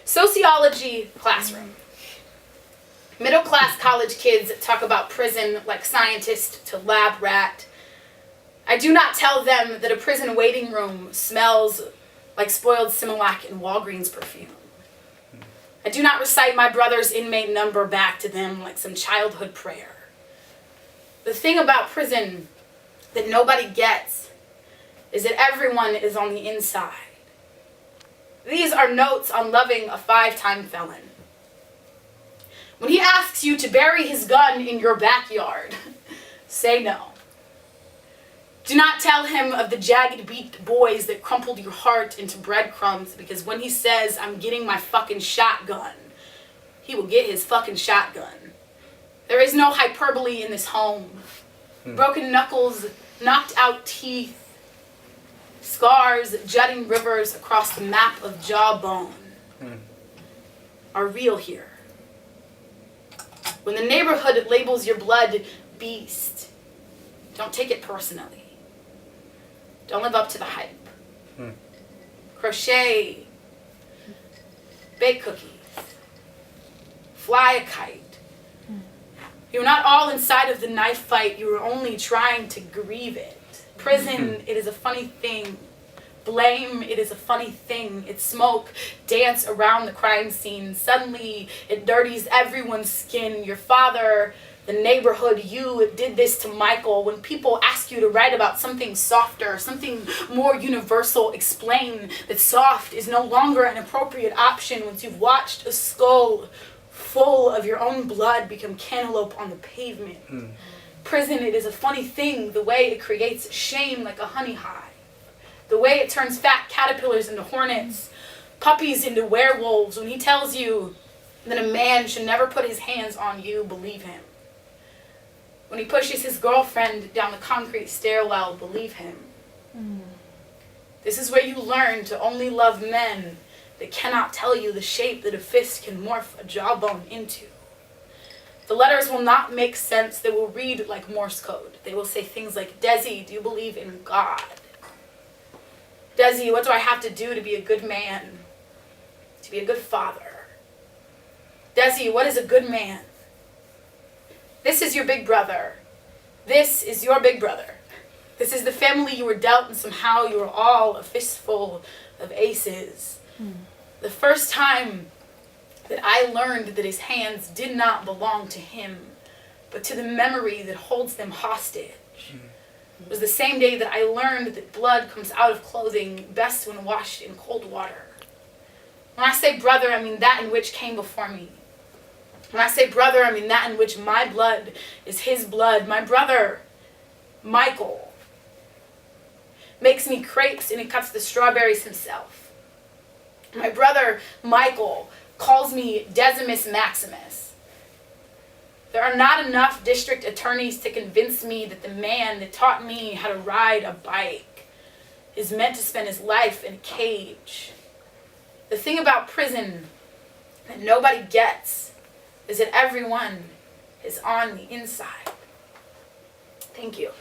Sociology classroom. Middle-class college kids talk about prison like scientist to lab rat. I do not tell them that a prison waiting room smells like spoiled Similac and Walgreens perfume. I do not recite my brother's inmate number back to them like some childhood prayer. The thing about prison that nobody gets is that everyone is on the inside. These are notes on loving a 5-time felon. When he asks you to bury his gun in your backyard, say no. Do not tell him of the jagged-beaked boys that crumpled your heart into breadcrumbs, because when he says, I'm getting my fucking shotgun, he will get his fucking shotgun. There is no hyperbole in this home. Broken knuckles, knocked out teeth, scars, jutting rivers across the map of jawbone are real here. When the neighborhood labels your blood beast, don't take it personally. Don't live up to the hype. Crochet, bake cookies, fly a kite. You're not all inside of the knife fight, you are only trying to grieve it. Prison, it is a funny thing. Blame, it is a funny thing. It's smoke, dance around the crime scene. Suddenly, it dirties everyone's skin. Your father, the neighborhood, you did this to Michael. When people ask you to write about something softer, something more universal, explain that soft is no longer an appropriate option once you've watched a skull full of your own blood become cantaloupe on the pavement. Prison, it is a funny thing, the way it creates shame like a honey hive. The way it turns fat caterpillars into hornets, puppies into werewolves. When he tells you that a man should never put his hands on you, believe him. When he pushes his girlfriend down the concrete stairwell, believe him. This is where you learn to only love men that cannot tell you the shape that a fist can morph a jawbone into. The letters will not make sense. They will read like Morse code. They will say things like, Desi, do you believe in God? Desi, what do I have to do to be a good man? To be a good father? Desi, what is a good man? This is your big brother. This is your big brother. This is the family you were dealt, and somehow you are all a fistful of aces. The first time that I learned that his hands did not belong to him, but to the memory that holds them hostage, was the same day that I learned that blood comes out of clothing best when washed in cold water. When I say brother, I mean that in which came before me. When I say brother, I mean that in which my blood is his blood. My brother, Michael, makes me crepes and he cuts the strawberries himself. My brother, Michael, calls me Decimus Maximus. There are not enough district attorneys to convince me that the man that taught me how to ride a bike is meant to spend his life in a cage. The thing about prison that nobody gets is that everyone is on the inside. Thank you.